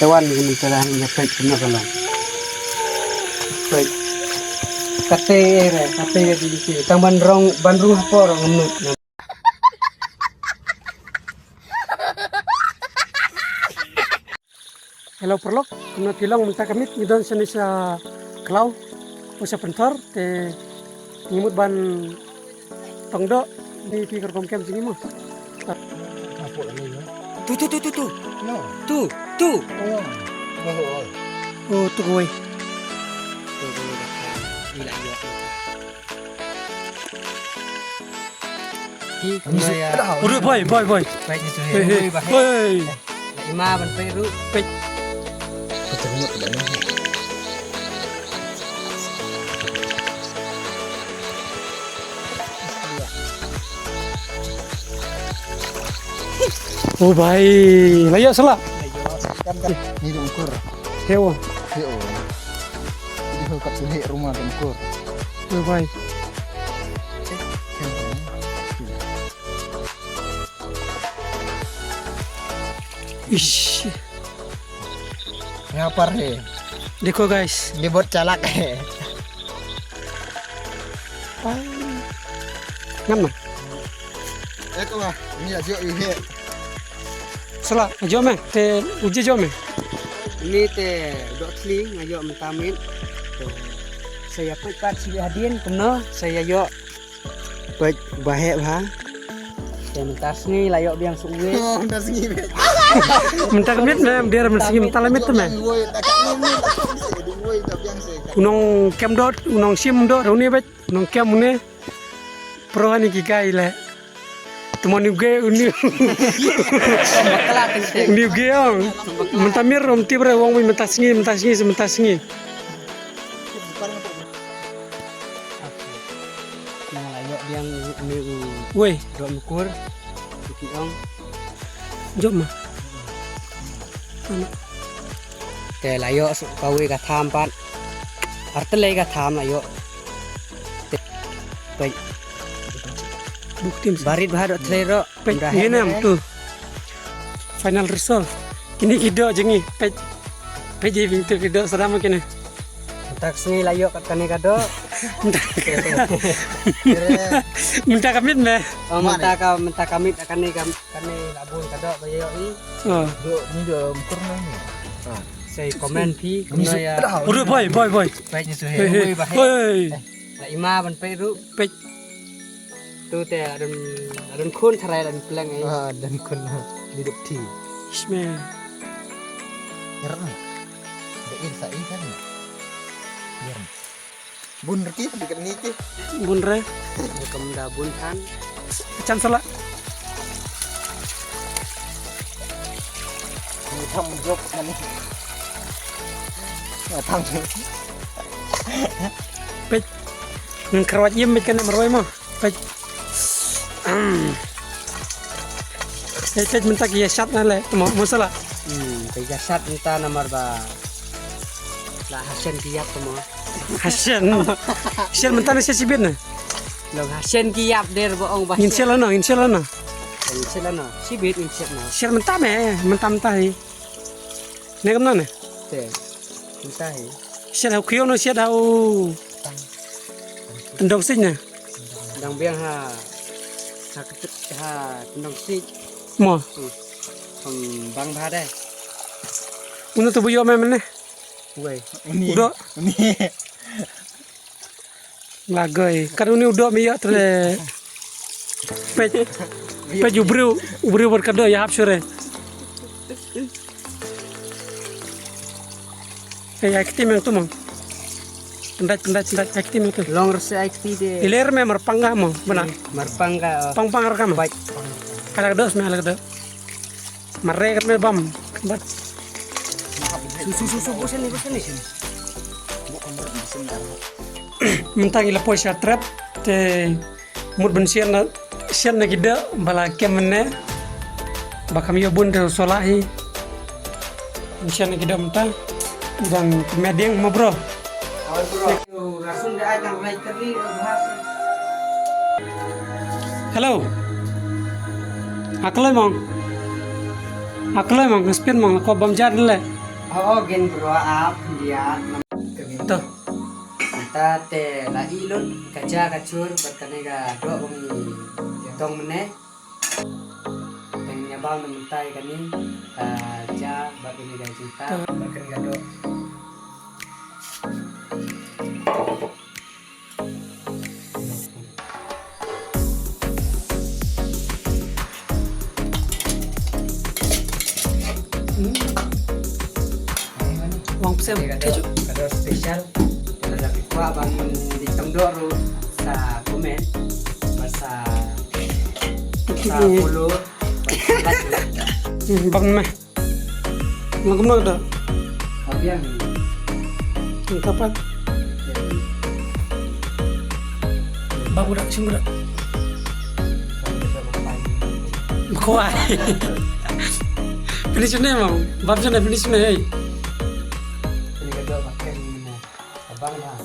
Tawan ini telah nyepet kena kalau. Baik. Kate di sini. Tang bandrong apa orang ngemut. Hello perlok, kena tilang minta kamit ngidon Indonesia kelau usia pentor te ngimut ban tongdo di pikir komkem sini mah. Apa lagi ya? Tuh. No. Tuh. Oh. Oh. Oh, tuh gue. Gila ya. Udah boy. Baiknya tuh. Boy. Ima ban peru Ketemu ke dalam. Oh baik, layak salah. Kan ni ukur. Hewo, Heo. Di kat sini rumah ukur. oh baik. Ish, Ngapar he? deko guys. Dibot calak he. Ngam Eko ah, ni aja ihe. salah. Jom te uji jom. ini teh dok sling ngayo mentamit saya pekat sili hadin kemno saya yo pek bahe ha saya mentas ni layo biang suwe Oh, dah sengi be. Minta kamit biar mensigi minta lamit tu meh. Woi, tak ni. Di woi tak biang se. Unong kem dot, unong sim dot, rauni bet, unong kem une. Pro ni kikai le. Teman uge uni. bakala teng Uni uge yang. Mentamir om tibre wong mi mentas sengi. nah layo biang ni Woi, dok mukur kiong jom mah. teh layo kawe ka tham pan artele ka tham layo pek Bukti barit bahado trero pej ngenam tu. Final result. Kini kido jengi pej. Pej vintu kido selama kini. tak sini layo kat kane kado Minta kamit meh. oh menta kami kane labun kado bayo ni Oh. Ni dah ukur ni. saya komen pi kemno ya Udah boy. Baiknya tuh Hei. he. Woi, bahe. Hei. la ima ban peru Pej. tu teh adun kun tharai dan peleng ai Ah, dan kun hidup ti. Ismail. Nyerang. Beir sai kan. Nyerang. Bun reki dekat ni ki. Bunre. kem da bun kan Can salah. Ni tham job ni. Ya tham. Pej. Nang kerawat yem pej kana marwai mah. Pej. Pej minta kia shot na le. Mau salah. teh jasad minta nomor ba la hasen kiap temo Hasan. Hasan minta na siya sibit na. long hasen kiap der boong ba Insya Allah no. selano sibit insep no Siya minta hi. Negam na. teh minta he Siya daw kiyo no siya daw. Tendok sinya. dang biang ha ketut ha tendong si Mo. bang ba deh Uno tu buyo memang ne. wei Ni. Udah. Ni. Lagoy. Karuni udah miyak terle. Pej ubru berkado ya hapsure. Aktif yang tu mong. Pendat aktif yang tu. long rese IT de Iler me marpangga mo, benar. marpang ka Pang rekam. baik Kada dos me ala Marrekat me bam. Bat susu bosan ni mentang ila poisa trap te mud ben sian na gida bala kemne bakam yo bun de solahi sian na gida mentang dan mediang mo bro. rasun de ai tang lai tadi bahas Hello. Aklay mong. Spin mong ko bam jar le. Oh, gen grow up dia Tuh. kita te la ilun kaca kacur berkanega do bumi tong mene tengnya bang mentai kani ja bakini ga cinta berkanega do Wang pesen keju. kado spesial ada pikwa bang di tongdoru sa komen masa sa puluh Bang meh. Ngagum na da. kabiang Kapat. Bago dak sing dak. Kuai. Finish na mo. Babsa na finish na hey. ini kedua pakai mana abang lah